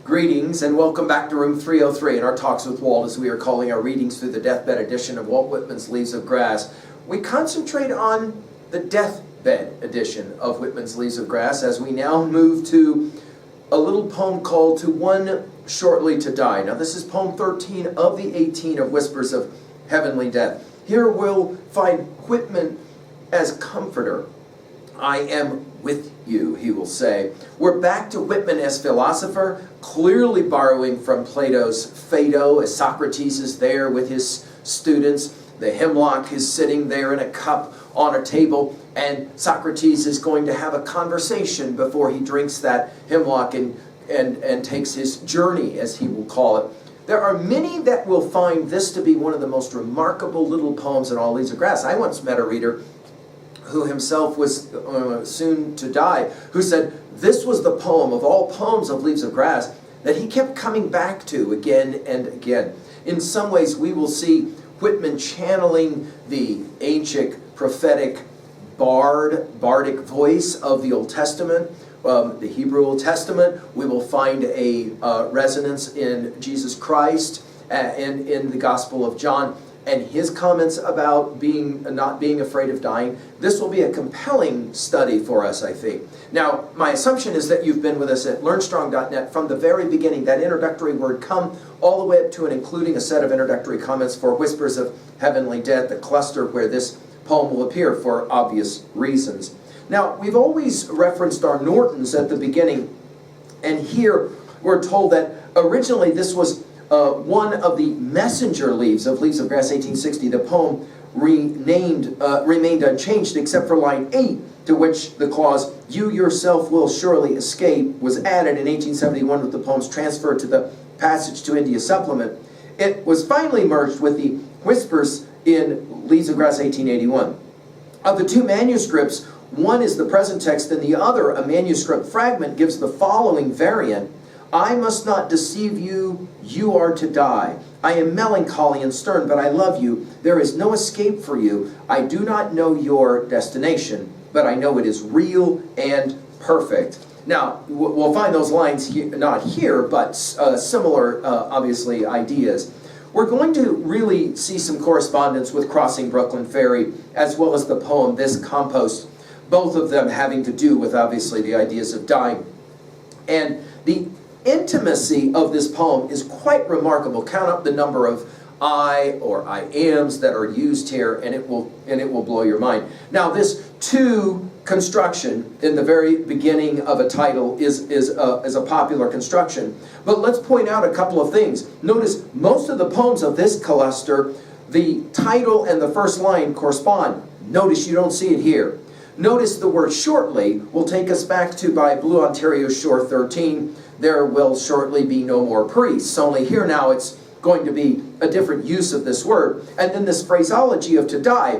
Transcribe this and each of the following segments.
Greetings and welcome back to room 303 in our Talks with Walt, as we are calling our readings through the deathbed edition of Walt Whitman's Leaves of Grass. We concentrate on the deathbed edition of Whitman's Leaves of Grass as we now move to a little poem called To One Shortly to Die. Now this is poem 13 of the 18 of Whispers of Heavenly Death. Here we'll find Whitman as comforter. I am with you, he will say. We're back to Whitman as philosopher, clearly borrowing from Plato's Phaedo, as Socrates is there with his students. The hemlock is sitting there in a cup on a table, and Socrates is going to have a conversation before he drinks that hemlock and takes his journey, as he will call it. There are many that will find this to be one of the most remarkable little poems in all Leaves of Grass. I once met a reader who himself was soon to die, who said this was the poem of all poems of Leaves of Grass that he kept coming back to again and again. In some ways we will see Whitman channeling the ancient prophetic bardic voice of the Old Testament, the Hebrew Old Testament. We will find a resonance in Jesus Christ and in the Gospel of John, and his comments about not being afraid of dying. This will be a compelling study for us, I think. Now, my assumption is that you've been with us at learnstrong.net from the very beginning, that introductory word come, all the way up to and including a set of introductory comments for Whispers of Heavenly Death, the cluster where this poem will appear for obvious reasons. Now, we've always referenced our Nortons at the beginning, and here we're told that originally this was one of the messenger leaves of Leaves of Grass 1860. The poem remained unchanged except for line 8, to which the clause, "You yourself will surely escape," was added in 1871 with the poem's transfer to the Passage to India supplement. It was finally merged with the Whispers in Leaves of Grass 1881. Of the two manuscripts, one is the present text and the other, a manuscript fragment, gives the following variant: "I must not deceive you, you are to die. I am melancholy and stern, but I love you. There is no escape for you. I do not know your destination, but I know it is real and perfect." Now, we'll find those lines here, not here, but similar, obviously, ideas. We're going to really see some correspondence with Crossing Brooklyn Ferry, as well as the poem This Compost, both of them having to do with, obviously, the ideas of dying. And the intimacy of this poem is quite remarkable. Count up the number of I or I ams that are used here, and it will blow your mind. Now, this to construction in the very beginning of a title is a popular construction. But let's point out a couple of things. Notice most of the poems of this cluster, the title and the first line correspond. Notice you don't see it here. Notice the word shortly will take us back to By Blue Ontario's Shore 13. There will shortly be no more priests. Only here now it's going to be a different use of this word. And then this phraseology of to die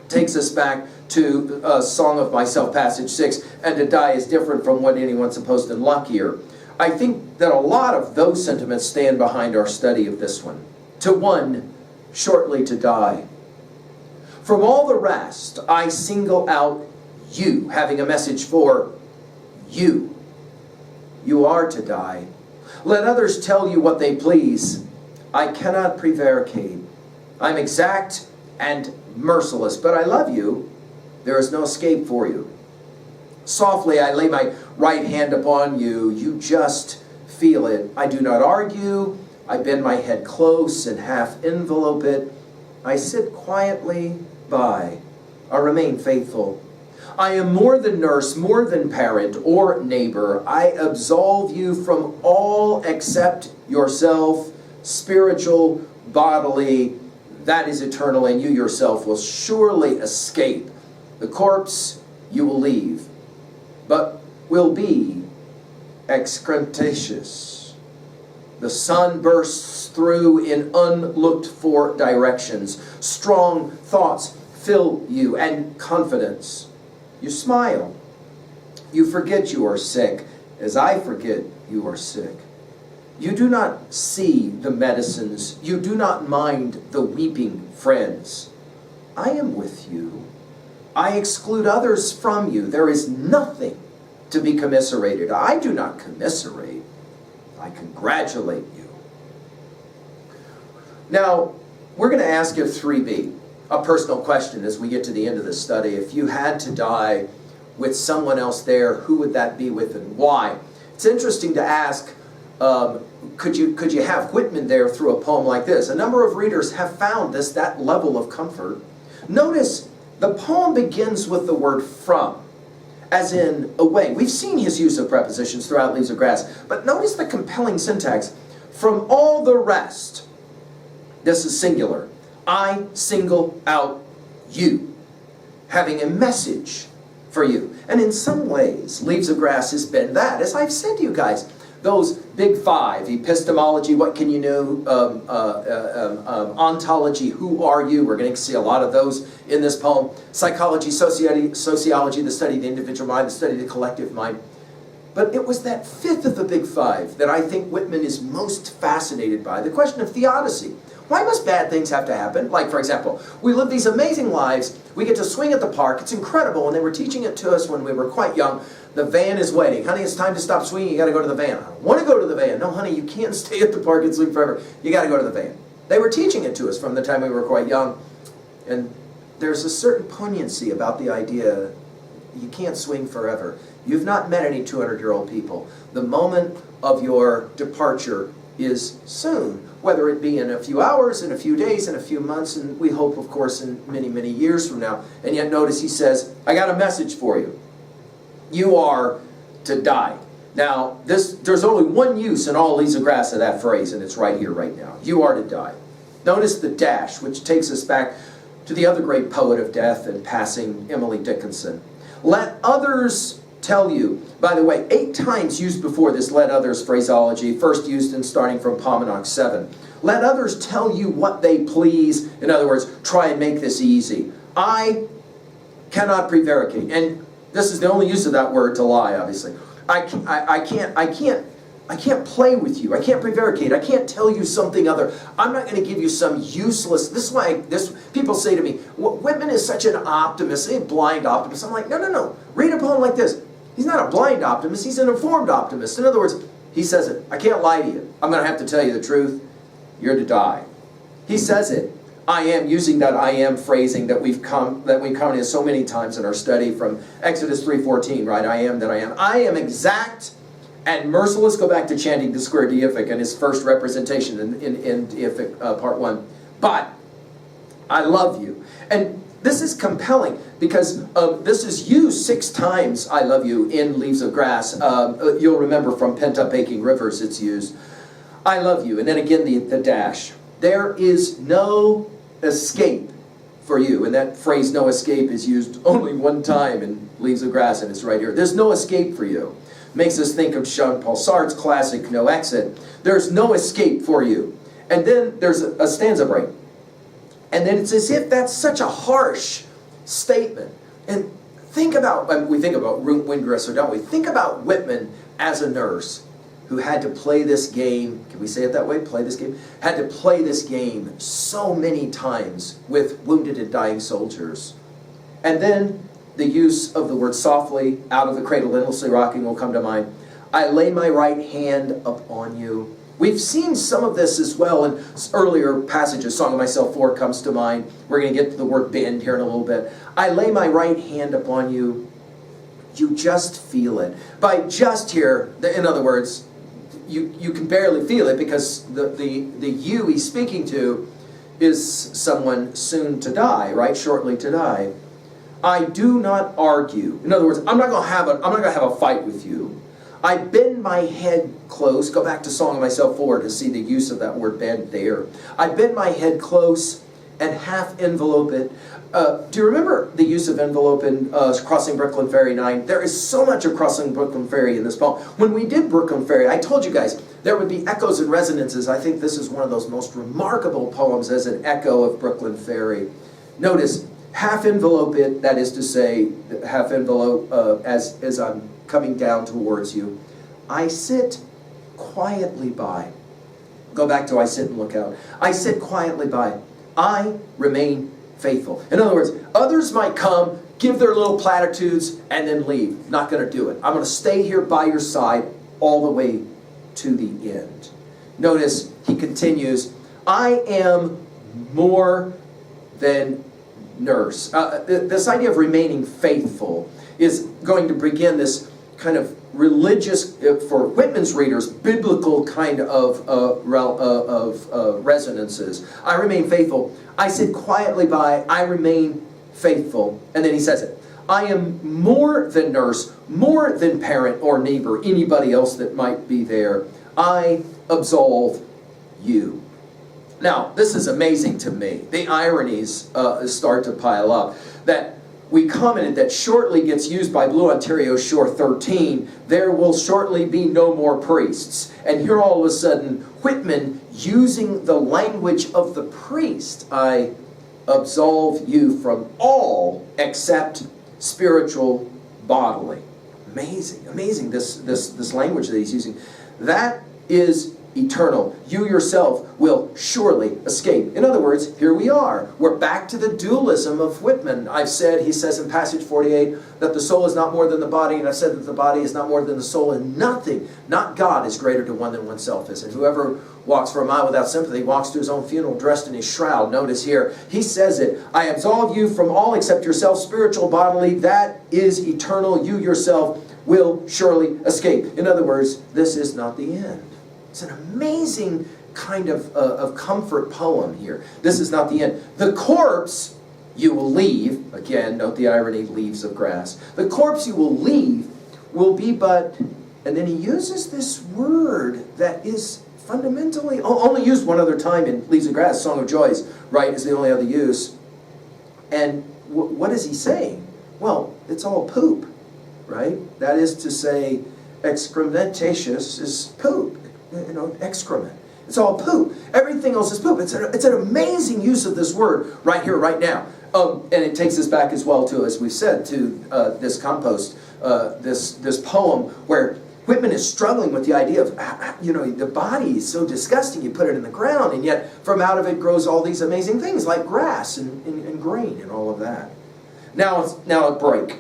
takes us back to Song of Myself, passage 6, and to die is different from what anyone's supposed and luckier. I think that a lot of those sentiments stand behind our study of this one. To one shortly to die. From all the rest, I single out you, having a message for you. You are to die. Let others tell you what they please. I cannot prevaricate. I'm exact and merciless, but I love you. There is no escape for you. Softly I lay my right hand upon you. You just feel it. I do not argue. I bend my head close and half envelope it. I sit quietly by. I remain faithful. I am more than nurse, more than parent or neighbor. I absolve you from all except yourself, spiritual, bodily, that is eternal, and you yourself will surely escape. The corpse you will leave, but will be excretaceous. The sun bursts through in unlooked-for directions. Strong thoughts fill you, and confidence. You smile. You forget you are sick, as I forget you are sick. You do not see the medicines. You do not mind the weeping friends. I am with you. I exclude others from you. There is nothing to be commiserated. I do not commiserate. I congratulate you. Now, we're going to ask you 3B, a personal question as we get to the end of this study. If you had to die with someone else there, who would that be with and why? It's interesting to ask, could you have Whitman there through a poem like this? A number of readers have found that level of comfort. Notice the poem begins with the word from, as in away. We've seen his use of prepositions throughout Leaves of Grass, but notice the compelling syntax. From all the rest, this is singular, I single out you, having a message for you. And in some ways, Leaves of Grass has been that. As I've said to you guys, those big five, epistemology, what can you know, ontology, who are you? We're going to see a lot of those in this poem. Psychology, sociology, the study of the individual mind, the study of the collective mind. But it was that fifth of the big five that I think Whitman is most fascinated by, the question of theodicy. Why must bad things have to happen? Like, for example, we live these amazing lives. We get to swing at the park. It's incredible. And they were teaching it to us when we were quite young. The van is waiting. Honey, it's time to stop swinging. You got to go to the van. I don't want to go to the van. No, honey, you can't stay at the park and swing forever. You got to go to the van. They were teaching it to us from the time we were quite young. And there's a certain poignancy about the idea you can't swing forever. You've not met any 200-year-old people. The moment of your departure is soon, whether it be in a few hours, in a few days, in a few months, and we hope, of course, in many, many years from now. And yet notice he says, I got a message for you. You are to die. Now, there's only one use in all Leaves of Grass of that phrase, and it's right here, right now. You are to die. Notice the dash, which takes us back to the other great poet of death and passing, Emily Dickinson. Let others tell you. By the way, 8 times used before this let others phraseology, first used in starting from Paumanok 7. Let others tell you what they please. In other words, try and make this easy. I cannot prevaricate. And this is the only use of that word, to lie, obviously. I can't play with you. I can't prevaricate. I can't tell you something other. I'm not going to give you some useless. This is why people say to me, Whitman is such an optimist, a blind optimist. I'm like, no. Read a poem like this. He's not a blind optimist. He's an informed optimist. In other words, he says it. I can't lie to you. I'm going to have to tell you the truth. You're to die. He says it. I am, using that I am phrasing that we've come in so many times in our study from Exodus 3:14, right? I am that I am. I am exact and merciless. Go back to chanting the square deific and his first representation in deific part 1. But I love you. And this is compelling because this is used 6 times, I love you, in Leaves of Grass. You'll remember from Pent Up Aching Rivers it's used. I love you. And then again the dash. There is no escape for you. And that phrase, no escape, is used only 1 time in Leaves of Grass, and it's right here. There's no escape for you. Makes us think of Jean-Paul Sartre's classic, No Exit. There's no escape for you. And then there's a stanza break. And then it's as if that's such a harsh statement. And think about, we think about Windgresser, don't we? Think about Whitman as a nurse who had to play this game, can we say it that way, play this game? Had to play this game so many times with wounded and dying soldiers. And then the use of the word softly, out of the cradle endlessly rocking will come to mind. I lay my right hand upon you. We've seen some of this as well in earlier passages. Song of Myself 4 comes to mind. We're going to get to the word bend here in a little bit. I lay my right hand upon you. You just feel it. By just here, in other words, you can barely feel it because the you he's speaking to is someone soon to die, right? Shortly to die. I do not argue. In other words, I'm not going to have a fight with you. I bend my head close. Go back to Song of Myself 4 to see the use of that word bend there. I bend my head close and half envelope it. Do you remember the use of envelope in Crossing Brooklyn Ferry 9? There is so much of Crossing Brooklyn Ferry in this poem. When we did Brooklyn Ferry, I told you guys, there would be echoes and resonances. I think this is one of those most remarkable poems as an echo of Brooklyn Ferry. Notice, half envelope it, that is to say, half envelope as I'm coming down towards you. I sit quietly by. Go back to I sit and look out. I sit quietly by. I remain faithful. In other words, others might come, give their little platitudes, and then leave. Not going to do it. I'm going to stay here by your side all the way to the end. Notice he continues, I am more than nurse. This idea of remaining faithful is going to begin this kind of religious, for Whitman's readers, biblical kind of resonances. I remain faithful. I sit quietly by, I remain faithful. And then he says it. I am more than nurse, more than parent or neighbor, anybody else that might be there. I absolve you. Now, this is amazing to me. The ironies start to pile up. That we commented that shortly gets used by Blue Ontario Shore 13, there will shortly be no more priests. And here all of a sudden, Whitman using the language of the priest, I absolve you from all except spiritual bodily. Amazing, amazing this language that he's using. That is eternal. You yourself will surely escape. In other words, here we are. We're back to the dualism of Whitman. I've said, he says in passage 48, that the soul is not more than the body, and I've said that the body is not more than the soul, and nothing, not God, is greater to one than oneself is. And whoever walks for a mile without sympathy walks to his own funeral dressed in his shroud. Notice here, he says it, I absolve you from all except yourself, spiritual, bodily, that is eternal. You yourself will surely escape. In other words, this is not the end. It's an amazing kind of comfort poem here. This is not the end. The corpse you will leave, again, note the irony, leaves of grass. The corpse you will leave will be but, and then he uses this word that is fundamentally, only used one other time in Leaves of Grass, Song of Joys, right, is the only other use. And what is he saying? Well, it's all poop, right? That is to say, excrementatious is poop. You know, excrement. It's all poop. Everything else is poop. It's an amazing use of this word right here, right now. And it takes us back as well to, as we said, to this compost, this poem where Whitman is struggling with the idea of, you know, the body is so disgusting, you put it in the ground, and yet from out of it grows all these amazing things like grass and grain and all of that. Now a break.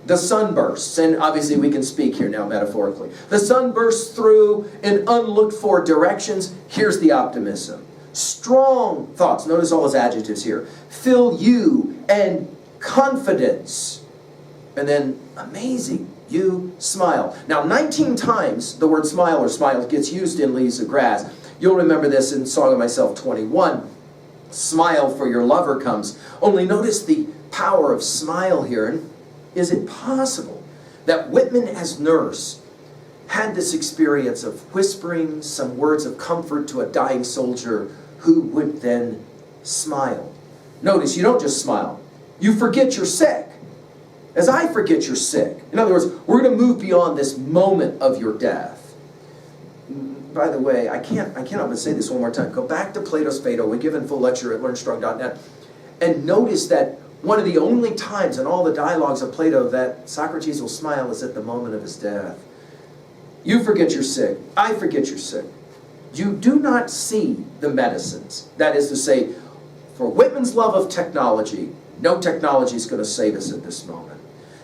The sun bursts, and obviously we can speak here now metaphorically. The sun bursts through in unlooked for directions. Here's the optimism. Strong thoughts, notice all his adjectives here, fill you, and confidence. And then amazing, you smile. Now 19 times the word smile or smile gets used in Leaves of Grass. You'll remember this in Song of Myself 21. Smile for your lover comes. Only notice the power of smile here. And is it possible that Whitman as nurse had this experience of whispering some words of comfort to a dying soldier who would then smile? Notice, you don't just smile. You forget you're sick. As I forget you're sick. In other words, we're going to move beyond this moment of your death. By the way, I can't help but say this one more time. Go back to Plato's Phaedo. We give a full lecture at learnstrong.net. And notice that one of the only times in all the dialogues of Plato that Socrates will smile is at the moment of his death. You forget you're sick. I forget you're sick. You do not see the medicines. That is to say, for Whitman's love of technology, no technology is going to save us at this moment.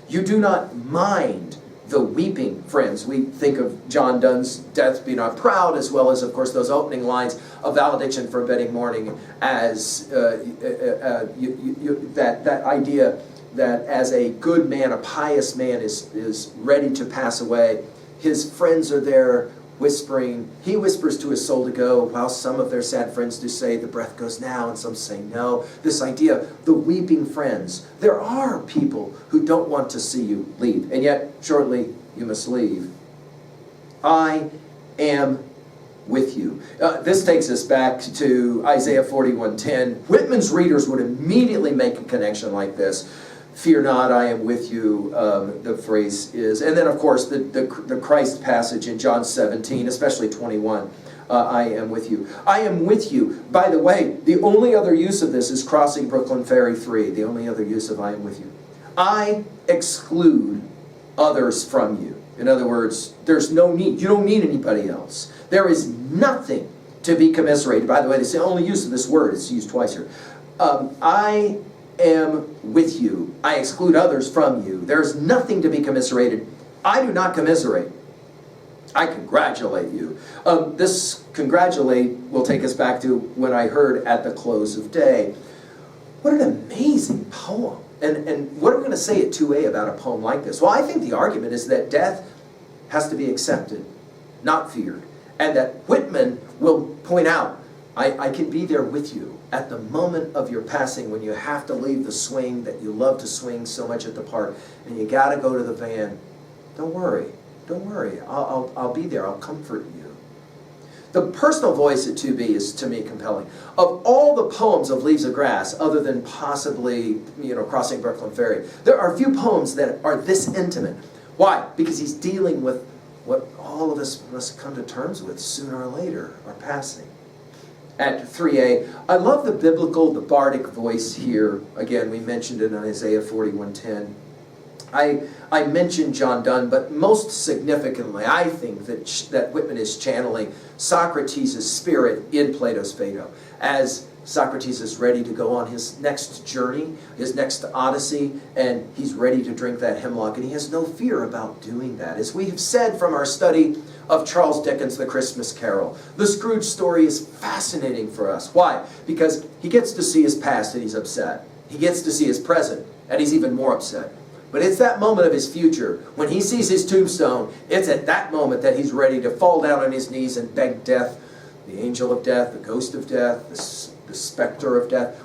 You do not mind the weeping friends. We think of John Donne's Death Be Not Proud, as well as, of course, those opening lines of Valediction for Bedding Morning, as that idea that as a good man, a pious man is ready to pass away, his friends are there whispering. He whispers to his soul to go, while some of their sad friends do say, the breath goes now, and some say no. This idea, the weeping friends. There are people who don't want to see you leave, and yet shortly you must leave. I am with you. This takes us back to Isaiah 41:10. Whitman's readers would immediately make a connection like this. Fear not, I am with you, the phrase is. And then, of course, the Christ passage in John 17, especially 21, I am with you. I am with you. By the way, the only other use of this is crossing Brooklyn Ferry 3, the only other use of I am with you. I exclude others from you. In other words, there's no need. You don't need anybody else. There is nothing to be commiserated. By the way, it's the only use of this word. It's used twice here. I am with you. I exclude others from you. There's nothing to be commiserated. I do not commiserate. I congratulate you. This congratulate will take us back to when I heard at the close of day. What an amazing poem. And what are we going to say at 2A about a poem like this? Well, I think the argument is that death has to be accepted, not feared. And that Whitman will point out, I can be there with you at the moment of your passing when you have to leave the swing that you love to swing so much at the park, and you got to go to the van. Don't worry. Don't worry. I'll be there. I'll comfort you. The personal voice at 2B is, to me, compelling. Of all the poems of Leaves of Grass, other than possibly, Crossing Brooklyn Ferry, there are few poems that are this intimate. Why? Because he's dealing with what all of us must come to terms with sooner or later, our passing. At 3A, I love the biblical, the bardic voice here. Again, we mentioned it in Isaiah 41:10. I mentioned John Donne, but most significantly, I think that Whitman is channeling Socrates' spirit in Plato's Phaedo. As Socrates is ready to go on his next journey, his next odyssey, and he's ready to drink that hemlock, and he has no fear about doing that. As we have said from our study of Charles Dickens' The Christmas Carol, the Scrooge story is fascinating for us. Why? Because he gets to see his past and he's upset. He gets to see his present and he's even more upset. But it's that moment of his future, when he sees his tombstone, it's at that moment that he's ready to fall down on his knees and beg death, the angel of death, the ghost of death, the specter of death.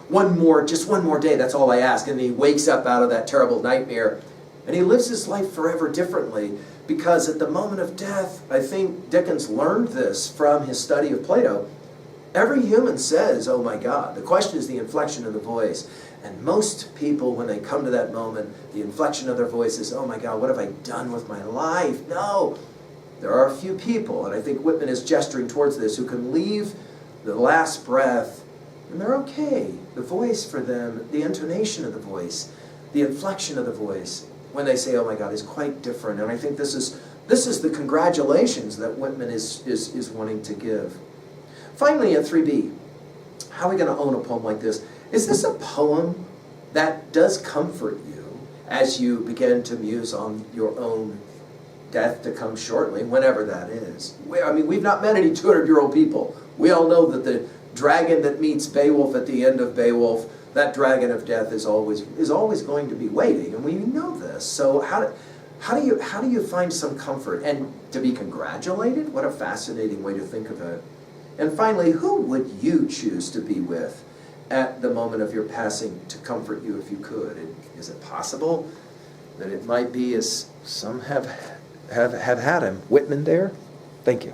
Just one more day, that's all I ask. And he wakes up out of that terrible nightmare, and he lives his life forever differently, because at the moment of death, I think Dickens learned this from his study of Plato. Every human says, "Oh my God." The question is the inflection of the voice. And most people, when they come to that moment, the inflection of their voice is, "Oh my God, what have I done with my life?" No. There are a few people, and I think Whitman is gesturing towards this, who can leave the last breath, and they're okay. The voice for them, the intonation of the voice, the inflection of the voice, when they say, "Oh my God," is quite different. And I think this is the congratulations that Whitman is wanting to give. Finally, at 3B, how are we going to own a poem like this? Is this a poem that does comfort you as you begin to muse on your own death to come shortly, whenever that is? We've not met any 200-year-old people. We all know that the dragon that meets Beowulf at the end of Beowulf, that dragon of death is always going to be waiting, and we know this. So how do you find some comfort and to be congratulated? What a fascinating way to think of it. And finally, who would you choose to be with at the moment of your passing to comfort you if you could? Is it possible that it might be, as some have had him, Whitman there? Thank you.